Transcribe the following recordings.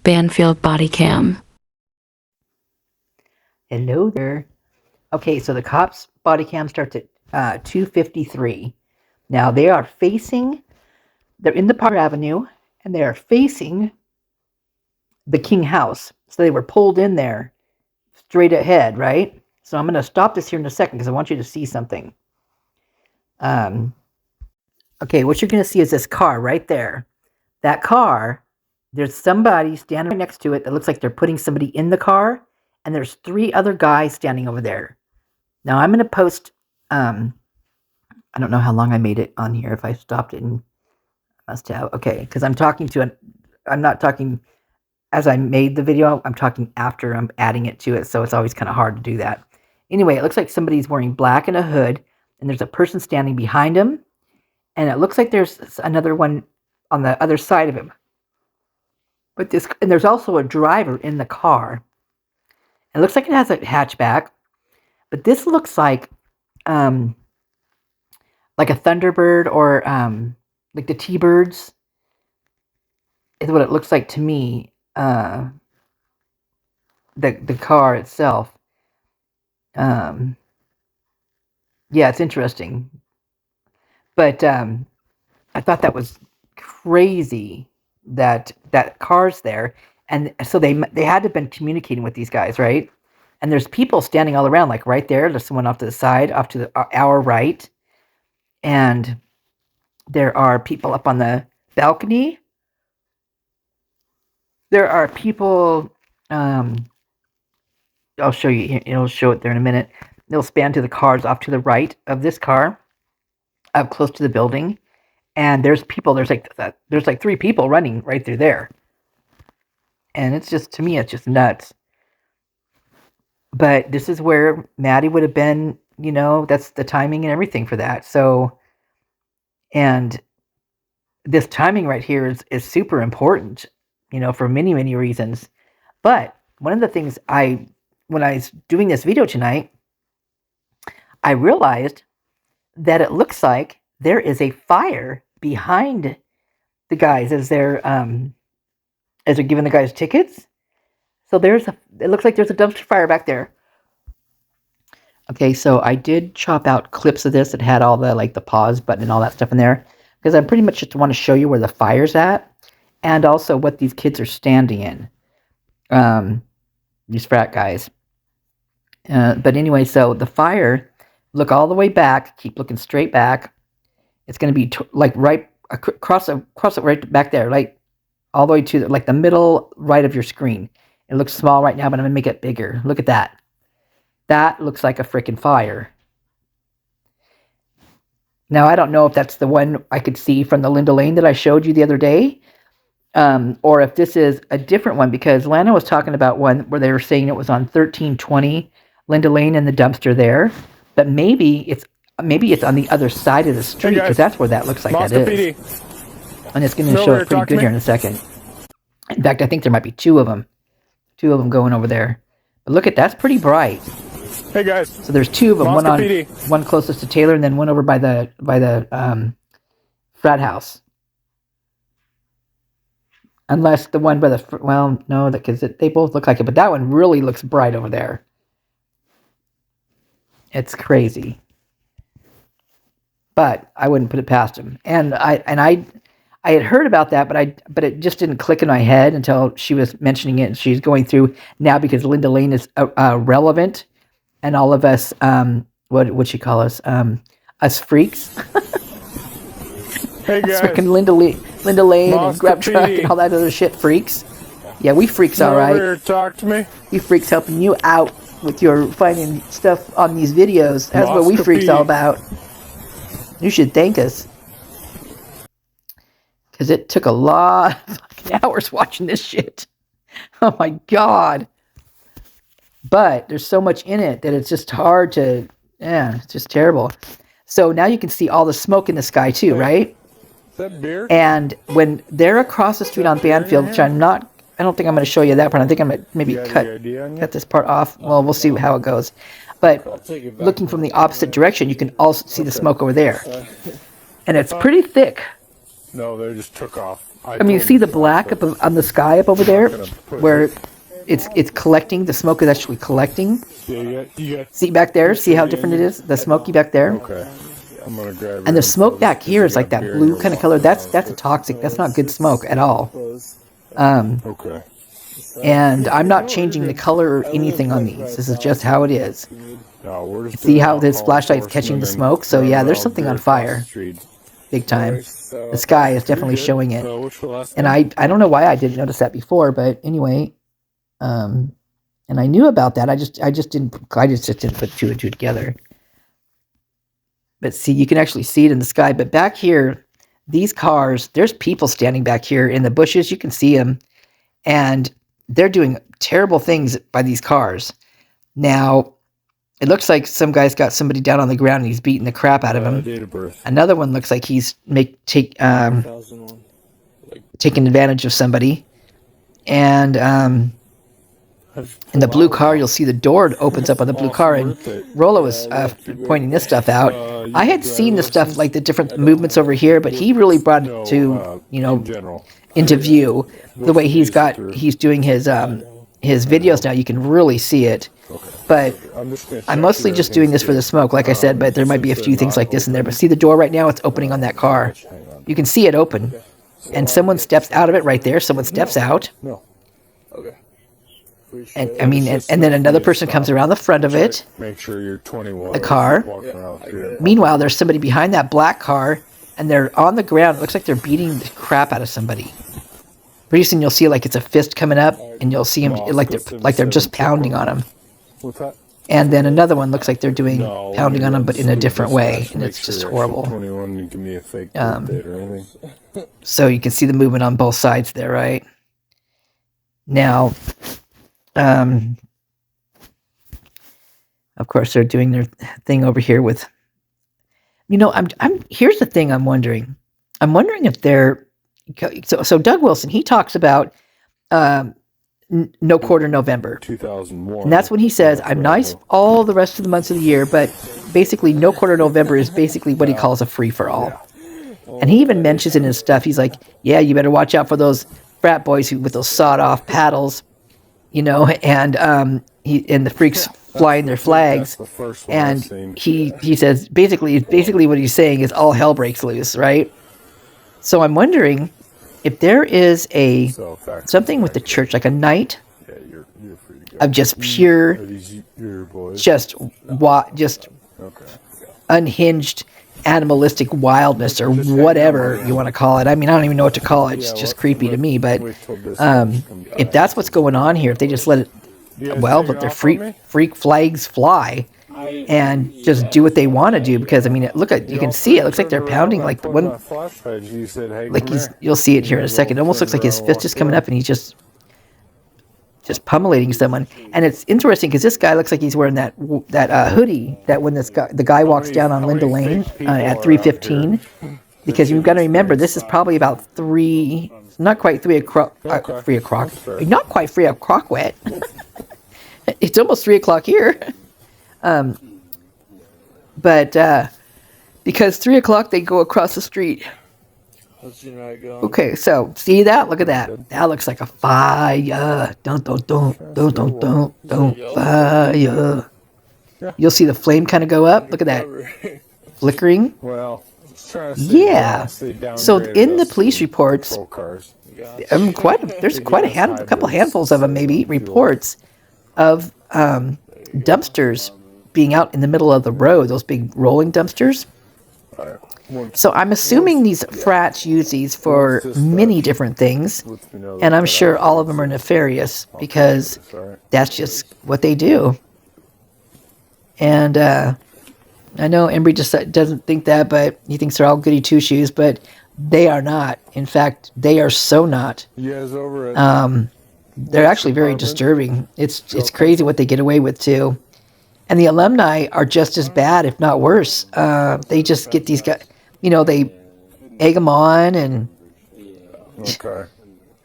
Banfield body cam. Hello there. Okay, so the cops' body cam starts at 2:53. Now they're in the Park Avenue, and they are facing the King House. So they were pulled in there straight ahead, right? So I'm going to stop this here in a second because I want you to see something. Okay, what you're going to see is this car right there. That car, there's somebody standing right next to it that looks like they're putting somebody in the car, and there's 3 other guys standing over there. Now I'm going to post, I don't know how long I made it on here. If I stopped it, and I must have. Okay, because I'm not talking as I made the video. I'm talking after I'm adding it to it, so it's always kind of hard to do that. Anyway, it looks like somebody's wearing black and a hood, and there's a person standing behind him, and it looks like there's another one on the other side of him. But there's also a driver in the car. It looks like it has a hatchback, but this looks like a Thunderbird or like the T-Birds is what it looks like to me. The car itself. Yeah, it's interesting. But I thought that was crazy that car's there, and so they had to have been communicating with these guys, right? And there's people standing all around, like right there. There's someone off to the side, off to our right, and there are people up on the balcony. There are people. I'll show you here. It'll show it there in a minute. They'll span to the cars off to the right of this car, up close to the building. And there's people. There's like 3 people running right through there. And it's just, to me, it's just nuts. But this is where Maddie would have been. You know, that's the timing and everything for that. So, and this timing right here is super important. You know, for many, many reasons. But one of the things when I was doing this video tonight, I realized that it looks like there is a fire behind the guys as they're giving the guys tickets. So it looks like there's a dumpster fire back there. Okay, so I did chop out clips of this that had all the the pause button and all that stuff in there, because I pretty much just want to show you where the fire's at, and also what these kids are standing in. These frat guys. But anyway, so the fire, look all the way back, keep looking straight back. It's going to be right across it right back there, like all the way to the middle right of your screen. It looks small right now, but I'm going to make it bigger. Look at that. That looks like a freaking fire. Now, I don't know if that's the one I could see from the Linda Lane that I showed you the other day, or if this is a different one, because Lana was talking about one where they were saying it was on 1320 Linda Lane in the dumpster there, but maybe it's on the other side of the street, because that's where that looks like that is. And it's going to show up pretty good here in a second. In fact, I think there might be 2 of them going over there. But look that's pretty bright. Hey guys. So there's 2 of them, one closest to Taylor, and then one over by the frat house. Unless the one by no, because they both look like it, but that one really looks bright over there. It's crazy. But I wouldn't put it past him. And I had heard about that, but it just didn't click in my head until she was mentioning it. And she's going through now, because Linda Lane is relevant, and all of us, what would she call us? Us freaks. Hey guys. Freaking Linda Lane and Grab Truck and all that other shit freaks. Yeah, we freaks, all right. Here, talk to me. We freaks helping you out with your finding stuff on these videos. That's what we freaks all about. You should thank us. Because it took a lot of fucking hours watching this shit. Oh my God. But there's so much in it that it's just hard to, it's just terrible. So now you can see all the smoke in the sky too, right? Is that beer? And when they're across the street on Banfield, which I don't think I'm going to show you that part. I think I'm going to maybe cut this part off. Well, we'll see how it goes. But looking from the opposite direction, you can also see the smoke over there. And it's pretty thick. No, they just took off. I mean, you see the black up on the sky up over there, where it's collecting. The smoke is actually collecting. Yeah, you got. See back there? See how different it is? The smoky back there. Okay. I'm gonna grab. And the smoke back here is like that blue kind of color. That's a toxic. That's not good smoke at all. Okay. And I'm not changing the color or anything on these. This is just how it is. No, we're just See how this flashlight's catching the smoke? So yeah, there's something on fire. Big time. The sky is definitely showing it. And I don't know why I didn't notice that before, but anyway, and I knew about that. I just didn't put two and two together. But see, you can actually see it in the sky. But back here, these cars, there's people standing back here in the bushes. You can see them. And they're doing terrible things by these cars. Now, it looks like some guy's got somebody down on the ground and he's beating the crap out of him. Date of birth. Another one looks like he's taking advantage of somebody. And in the blue car, you'll see the door opens up on the blue car, and Rolo was pointing this stuff out. I had seen the stuff like the different movements over here, but he really brought it to into view the way he's doing his videos now. You can really see it. But I'm mostly just doing this for the smoke, like I said, but there might be a few things like this in there. But see the door right now? It's opening on that car. You can see it open. And someone steps out of it right there. Someone steps out. No. Okay. And I mean, and then another person comes around the front of it. Make sure you're 21. The car. Meanwhile, there's somebody behind that black car, and they're on the ground. It looks like they're beating the crap out of somebody. Pretty soon you'll see like it's a fist coming up, and you'll see them like they're just pounding on him. What's that? And then another one looks like they're doing pounding on them, but in a different way, and it's just horrible. 21, you give me a fake date or anything. So you can see the movement on both sides there, right? Now, of course, they're doing their thing over here with. Here's the thing I'm wondering. I'm wondering if they're so Doug Wilson. He talks about no quarter November, 2001, and that's when he says I'm nice all the rest of the months of the year, but basically no quarter November is basically what he calls a free for all. And he even mentions in his stuff, he's like, yeah, you better watch out for those frat boys with those sawed off paddles, and the freaks flying their flags. And he says basically what he's saying is all hell breaks loose, right? So I'm wondering if there is something with the church, like a night of just pure, just unhinged animalistic wildness, or whatever you want to call it. I mean, I don't even know what to call it. It's just creepy to me. But if that's what's going on here, if they just let it, let their freak flags fly and just do what they want to do, because I mean, you can see it looks like they're pounding like the one, like you'll see it here in a second. It almost looks like his fist is coming up and he's just pummeling someone. And it's interesting because this guy looks like he's wearing that hoodie that when the guy walks down on Linda Lane at 3:15, because you've got to remember this is probably about not quite 3 o'clock wet. It's almost 3 o'clock here. But because 3 o'clock they go across the street. Okay, so see that? Look at that. That looks like a fire. Don't fire. You'll see the flame kind of go up. Look at that, flickering. Well, yeah. So in the police reports, there's quite a couple handfuls of them, maybe reports of dumpsters being out in the middle of the road. Those big rolling dumpsters. So I'm assuming these frats use these for many different things, and I'm sure all of them are nefarious because that's just what they do. And I know Embry just doesn't think that, but he thinks they're all goody two-shoes, but they are not. In fact, they are so not. They're actually very disturbing. It's crazy what they get away with too. And the alumni are just as bad, if not worse. They just get these guys, they egg them on, and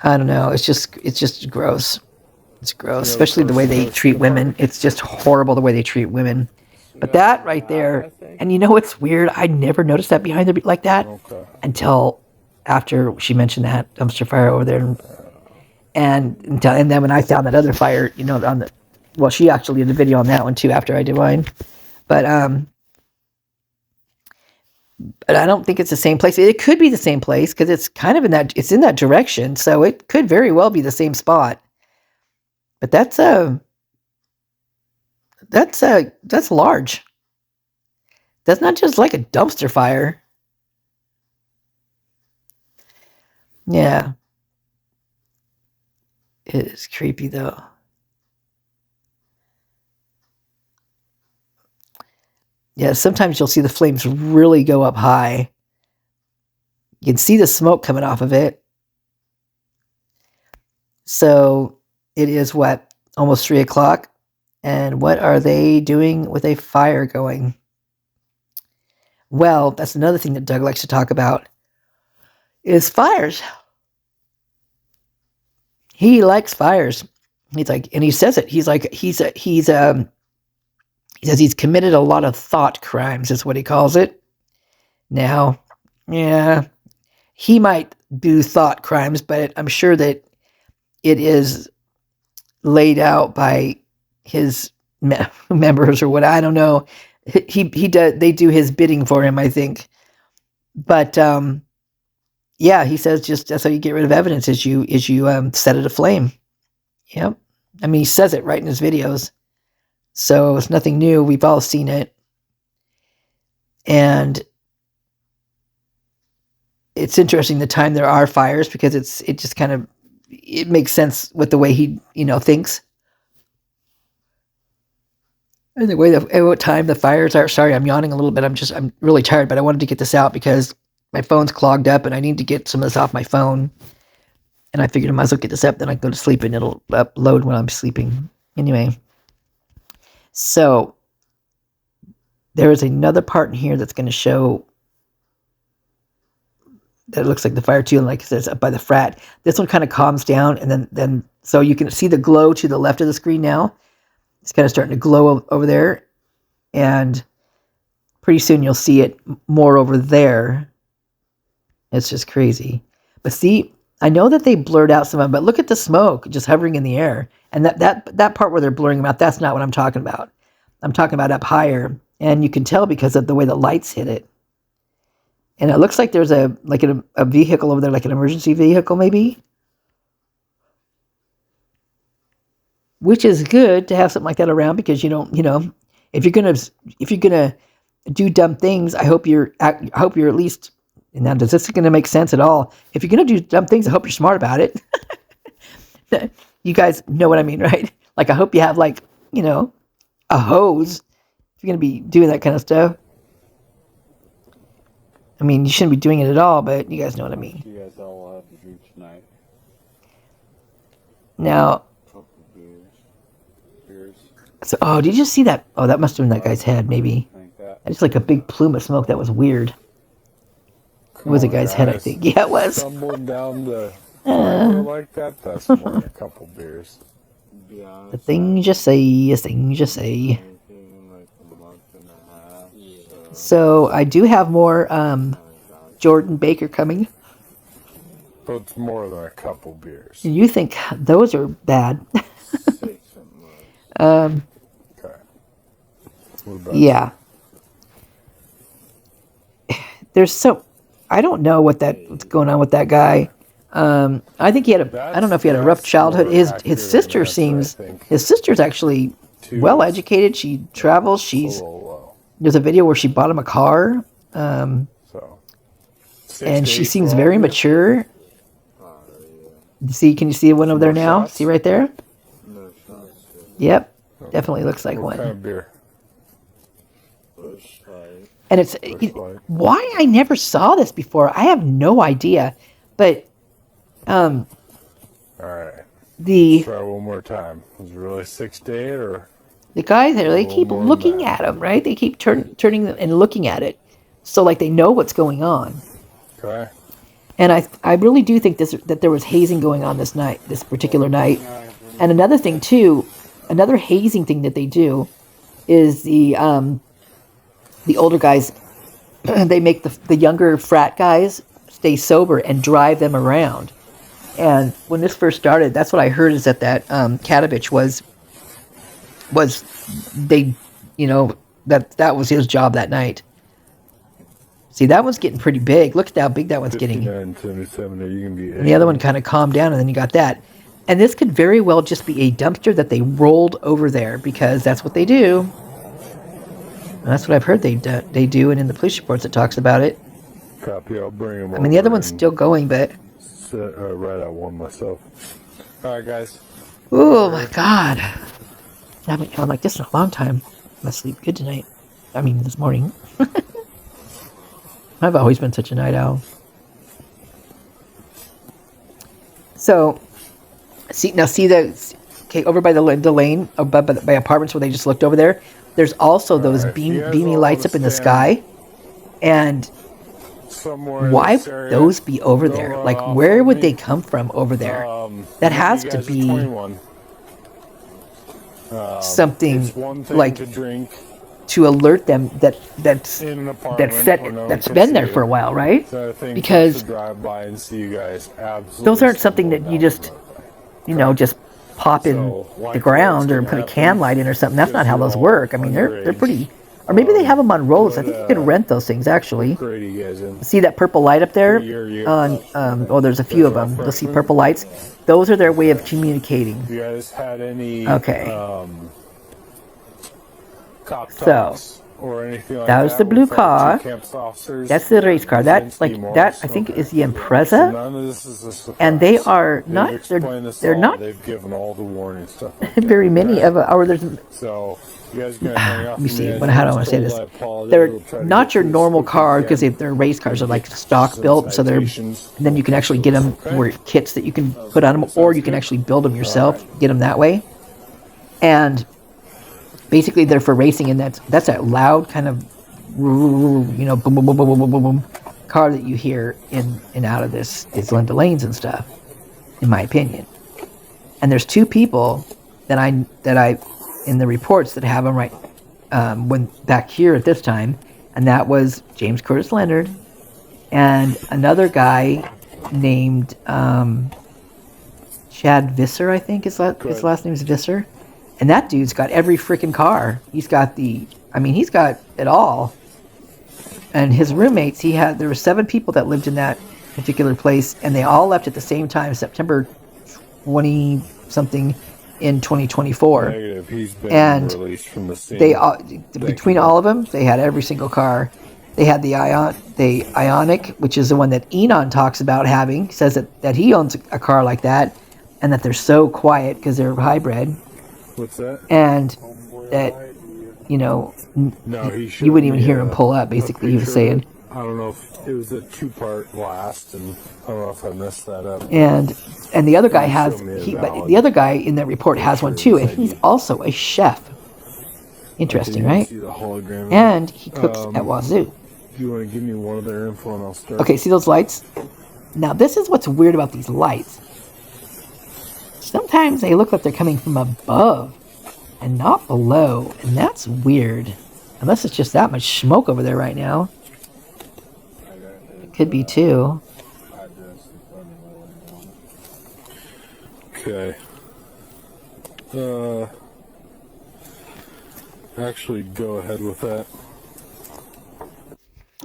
I don't know. It's just gross. It's gross, especially the way they treat women. It's just horrible the way they treat women. But that right there, and what's weird? I never noticed that behind the like that until after she mentioned that dumpster fire over there, and then when I found that other fire, you know, on the, well, she actually did a video on that one too after I did mine, but I don't think it's the same place. It could be the same place because it's kind of it's in that direction, so it could very well be the same spot. But that's large. That's not just like a dumpster fire. Yeah. It is creepy though. Yeah, sometimes you'll see the flames really go up high. You can see the smoke coming off of it. So it is what? Almost 3 o'clock. And what are they doing with a fire going? Well, that's another thing that Doug likes to talk about is fires. He likes fires. He's like, and he says it. He's like, he says he's committed a lot of thought crimes, is what he calls it. Now, yeah, he might do thought crimes, but I'm sure that it is laid out by his members or what, I don't know. He does, they do his bidding for him, I think. But yeah, he says just that's how you get rid of evidence is you set it aflame. Yep. I mean, he says it right in his videos. So it's nothing new. We've all seen it. And it's interesting the time there are fires because it just kind of, it makes sense with the way he, you know, thinks. And the way at what time the fires are. Sorry, I'm yawning a little bit. I'm really tired, but I wanted to get this out because my phone's clogged up and I need to get some of this off my phone. And I figured I might as well get this up, then I go to sleep and it'll upload when I'm sleeping. Anyway. So there is another part in here that's going to show that it looks like the fire too, and like it says up by the frat. This one kind of calms down, and then so you can see the glow to the left of the screen now. It's kind of starting to glow over there, and pretty soon you'll see it more over there. It's just crazy. But see, I know that they blurred out some of them, but look at the smoke just hovering in the air. And that part where they're blurring them out, that's not what I'm talking about. I'm talking about up higher, and you can tell because of the way the lights hit it. And it looks like there's a vehicle over there, like an emergency vehicle maybe. Which is good to have something like that around because you don't, you know, if you're gonna do dumb things, I hope you're at least. And now, does this going to make sense at all? If you're going to do dumb things, I hope you're smart about it. You guys know what I mean, right? Like, I hope you have, like, you know, a hose if you're going to be doing that kind of stuff. I mean, you shouldn't be doing it at all, but you guys know what I mean. You guys all have to drink tonight. Now, beers. So, oh, did you see that? Oh, that must have been that guy's head, maybe. It's like a big plume of smoke. That was weird. It was a guy's head, I think. Yeah, it was. Stumbling down the fire like that, that's more than a couple beers. The things you say, things you say. So I do have more Jordan Baker coming. But it's more than a couple beers. You think those are bad? Okay. What about Yeah. There's so I don't know what's going on with that guy. I think he had I don't know if he had a rough childhood. His sister seems his sister's actually well educated. She travels. There's a video where she bought him a car. And she seems very mature. See, can you see one over there now? See right there? Yep, definitely looks like one. What kind of beer? And it's why I never saw this before. I have no idea, but all right. Try one more time. Was it really 6 to 8 or? The guys there, they keep looking at him, right? They keep turning and looking at it, so like they know what's going on. Okay. And I really do think that there was hazing going on this particular night. And another thing too, another hazing thing that they do is the older guys, they make the younger frat guys stay sober and drive them around. And when this first started, that's what I heard, is that Katovich was they, that was his job that night. See, that one's getting pretty big. Look at how big that one's getting. 59, and the other one kind of calmed down, and then you got that. And this could very well just be a dumpster that they rolled over there, because that's what they do. And that's what I've heard they do, and in the police reports it talks about it. Copy, I'll bring them. I mean, the other one's still going, but... Right out one myself. All right, guys. Oh, my God. I haven't gone like this in a long time. I'm going to sleep good tonight. I mean, this morning. I've always been such a night owl. So, see over by the lane, by apartments where they just looked over there, there's also those beamy lights up in the sky. And why would those be over there? Like, where would they come from over there? That has to be something like to alert them that's been there for a while, right? Because those aren't something that you just pop in the ground or put a can light in or something. That's not how those work. I mean, they're pretty. Or maybe they have them on rolls. I think you could rent those things, actually. See that purple light up there? There's a few of them. You'll see purple lights. Those are their way of communicating. You guys had any cop talks or anything like that? That was the blue car. That's the race car. That I think is the Impreza. And they are not. They're not. They've given all the warning stuff. Very many of there's. So. You guys gonna hang out? Let me see. How do I want to say this? They're not your normal car, because they're race cars. They're like stock built, so and then you can actually get them kits that you can put on them, or you can actually build them yourself. Get them that way. And basically, they're for racing, and that's that loud kind of boom boom boom boom boom boom boom car that you hear in and out of these Linda lanes and stuff. In my opinion, and there's two people that I in the reports that have them right when back here at this time, and that was James Curtis Leonard and another guy named Chad Visser, I think his last name is Visser, and that dude's got every freaking car. He's got he's got it all. And his roommates, there were 7 people that lived in that particular place, and they all left at the same time, September 20 something. In 2024, He's been and released from the scene. Between all of them, they had every single car. They had the Ionic, which is the one that Enon talks about having. He says that he owns a car like that, and that they're so quiet because they're hybrid. What's that? And that no, you wouldn't even hear him pull up. Basically, he was saying. I don't know if it was a 2-part blast, and I don't know if I messed that up. And the other guy but the other guy in that report has one too, and he's also a chef. Interesting, right? And he cooks at Wazoo. If you want to give me one of their info, and I'll start. Okay, see those lights? Now this is what's weird about these lights. Sometimes they look like they're coming from above and not below, and that's weird. Unless it's just that much smoke over there right now. It could be too. Okay. Actually, go ahead with that.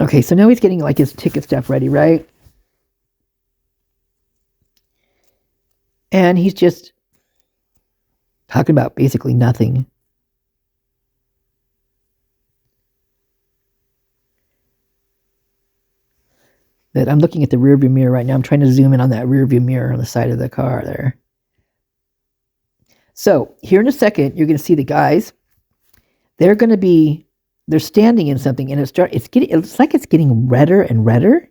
Okay, so now he's getting like his ticket stuff ready, right? And he's just talking about basically nothing. That I'm looking at the rearview mirror right now. I'm trying to zoom in on that rearview mirror on the side of the car there. So here in a second, you're going to see the guys. They're standing in something, and it looks like it's getting redder and redder.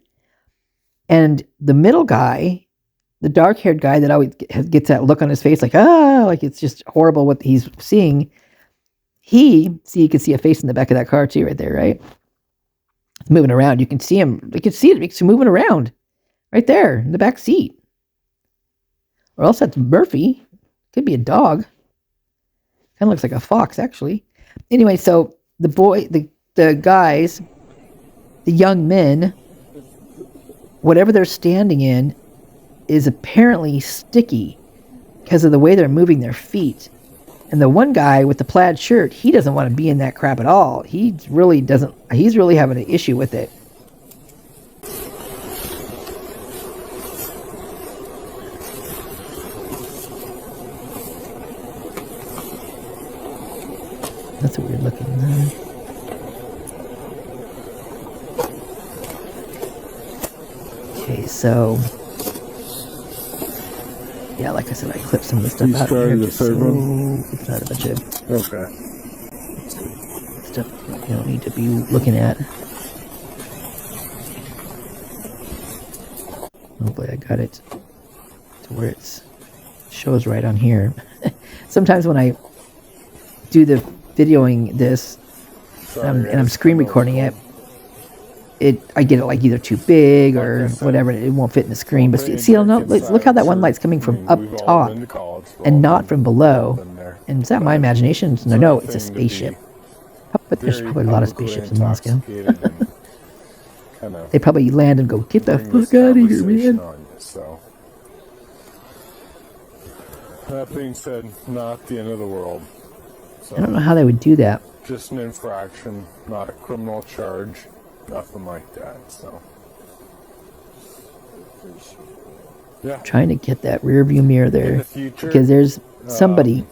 And the middle guy, the dark-haired guy that always gets that look on his face, like it's just horrible what he's seeing. You can see a face in the back of that car too, right there, right? It's moving around. You can see him. You can see it. It's moving around, right there in the back seat. Or else that's Murphy. Could be a dog. Kind of looks like a fox, actually. Anyway, so the guys, the young men, whatever they're standing in is apparently sticky because of the way they're moving their feet. And the one guy with the plaid shirt, he doesn't want to be in that crap at all. He's really having an issue with it. That's a weird looking. Okay, so yeah, like I said, I clipped some of the stuff out here. The third one? It's not a bunch of okay. stuff you don't need to be looking at. Hopefully I got it to where it shows right on here. Sometimes when I do the videoing this, and I'm screen recording it, I get it like either too big or whatever, it won't fit in the screen. But see, look how that one light's coming from up top and not from below. And is that my imagination? No, it's a spaceship. But there's probably a lot of spaceships in Moscow. They probably land and go, get the fuck out of here, man. That being said, not the end of the world. So, I don't know how they would do that. just an infraction, not a criminal charge, nothing like that. So, yeah. Trying to get that rear view mirror there In the future, because there's somebody,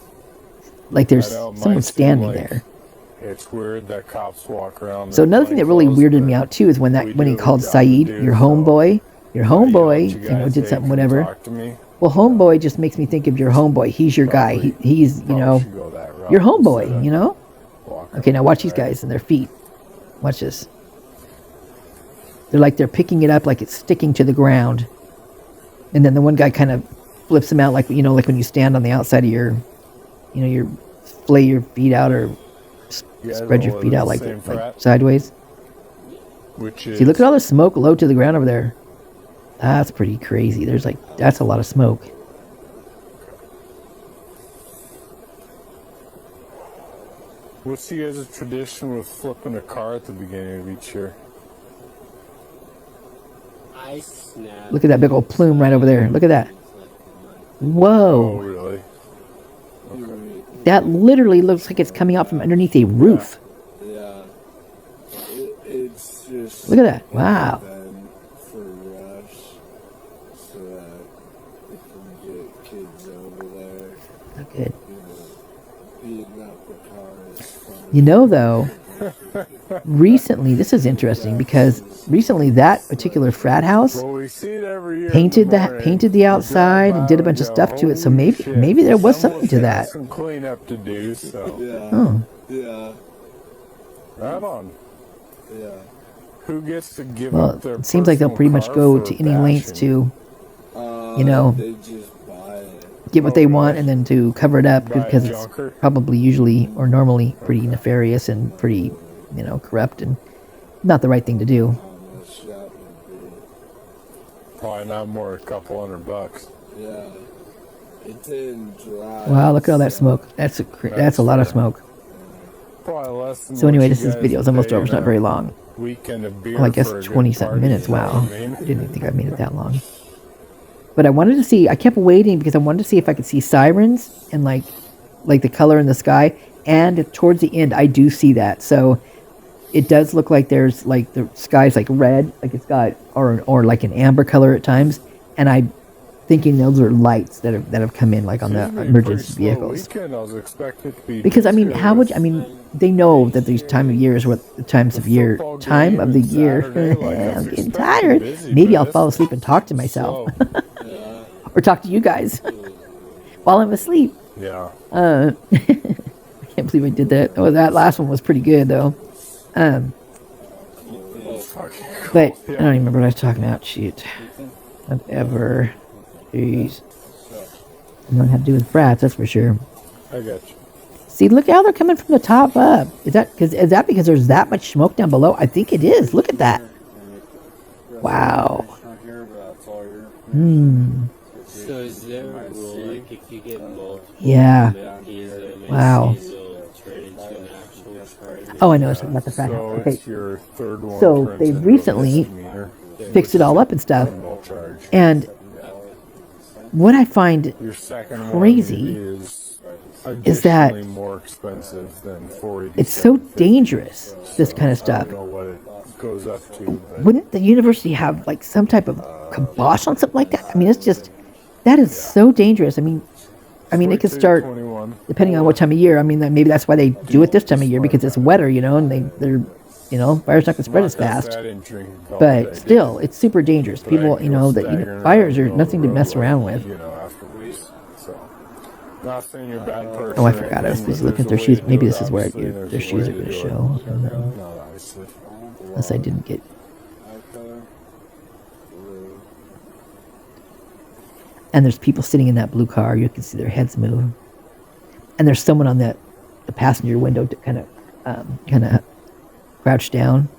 like there's someone standing there. It's weird that cops walk around. So another thing that really weirded me out too is when he called Saeed your homeboy, did something whatever. Well, homeboy just makes me think of your homeboy. He's your guy. He's your homeboy. Okay, now watch these guys and their feet. Watch this. They're picking it up like it's sticking to the ground, and then the one guy kind of flips them out like when you stand on the outside of your, you flay your feet out or spread your feet out like sideways. See, look at all the smoke low to the ground over there. That's pretty crazy. That's a lot of smoke. What's you guys' tradition with flipping a car at the beginning of each year? Look at that big old plume right over there. Look at that. Whoa. Oh, really? Okay. That literally looks like it's coming out from underneath a roof. Yeah. It's just... Look at that. Wow. For rush, so that they can get kids over there. Not good. Beating up the cars. Though, recently, this is interesting because recently that particular frat house painted the outside and did a bunch of stuff to it. So maybe there was something to that. Some cleanup to do. So. Yeah. Oh. Yeah. Right on. Yeah. Who gets to give up their it seems like they'll pretty much go to any lengths to, they just buy it. get what they want and then to cover it up because it's probably usually or normally pretty nefarious and pretty, corrupt and not the right thing to do. Probably not more than a couple $100. Yeah. It didn't dry. Wow, look at all that smoke. That's a lot of smoke. Probably less than So anyway, this video is almost over. It's not very long. Weekend of beer. Well, I guess 20-something minutes. Wow. I didn't even think I made it that long. But I kept waiting because I wanted to see if I could see sirens and like the color in the sky. And towards the end, I do see that. So it does look like there's the sky's red, like it's got, or like an amber color at times. And I'm thinking those are lights that have come in on the emergency vehicles. Because they know that these time of year is what the time of the year. I'm getting tired. Maybe I'll fall asleep and talk to myself. Or talk to you guys while I'm asleep. Yeah. I can't believe I did that. Oh, that last one was pretty good though. But I don't even remember what I was talking about. Shoot. Whatever. Jeez. I don't have to do with frats, that's for sure. I got you. See, look how they're coming from the top up. Is that because there's that much smoke down below? I think it is. Look at that. Wow. So is there a rule, if you get multiple, yeah. Wow. turn into an actual Oh, I know something about the frat house. Okay. Your third one So they recently, fix it all up and stuff. Minimal charge. And what I find Your second crazy one is that additionally more expensive than 487. it's so dangerous, this kind of I stuff. don't know what it goes up to, but Wouldn't the university have like some type of kibosh on something like that? I mean, it's just, that is so dangerous. I mean, it could start 21. depending on what time of year. I mean, maybe that's why they do it this time of year, because it's wetter, you know, and they're, you know, fire's not going to spread as fast. I didn't drink all But day, still, it's super dangerous. People, you know, that fires are nothing to mess around with. you know, afterwards. So, not saying you're a bad person. Oh, I forgot. I was supposed to look at their shoes. Maybe this is where their shoes are going to show. I don't know. No, obviously. Unless I didn't get. And there's people sitting in that blue car. You can see their heads move. And there's someone on the passenger window to kind of crouched down,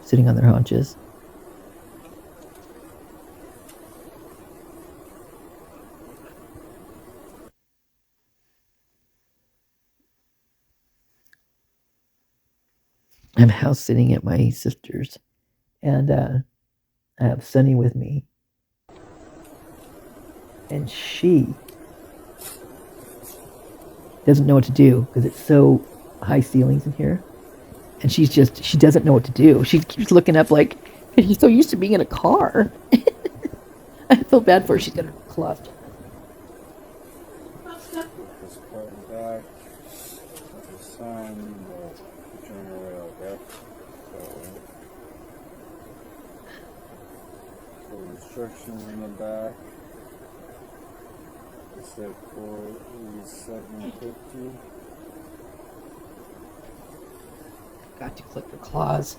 sitting on their haunches. I'm house sitting at my sister's, and I have Sunny with me, and she doesn't know what to do because it's so high ceilings in here, and she doesn't know what to do. She keeps looking up like, she's so used to being in a car. I feel bad for her. She's got her claws. Instructions in the back. It's at 487.50. Got to clip her claws.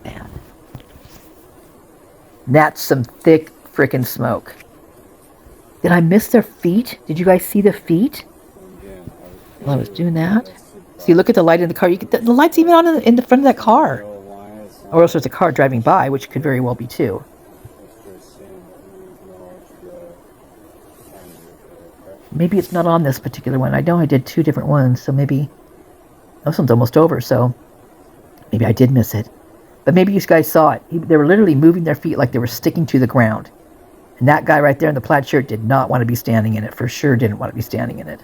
Man. That's some thick frickin' smoke. Did I miss their feet? Did you guys see the feet? While I was doing that? See, look at the light in the car. You get the light's even on in the front of that car. Or else there's a car driving by, which could very well be too. Maybe it's not on this particular one. I know I did 2 different ones, so maybe this one's almost over, so maybe I did miss it. But maybe you guys saw it. They were literally moving their feet like they were sticking to the ground. And that guy right there in the plaid shirt did not want to be standing in it. For sure didn't want to be standing in it.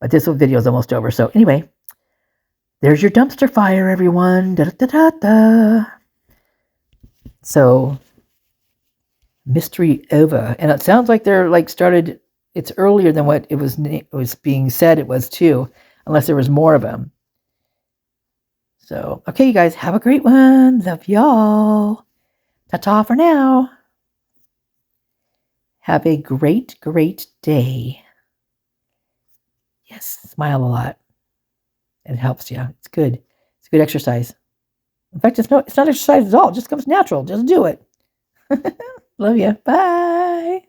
But this video is almost over. So anyway, there's your dumpster fire, everyone. Da, da, da, da. So, mystery over. And it sounds like they're like started, it's earlier than what it was being said it was too. Unless there was more of them. So, okay, you guys, have a great one. Love y'all. Ta-ta for now. Have a great, great day. Yes, smile a lot. It helps you. It's good. It's a good exercise. In fact, it's not exercise at all. It just comes natural. Just do it. Love you. Bye.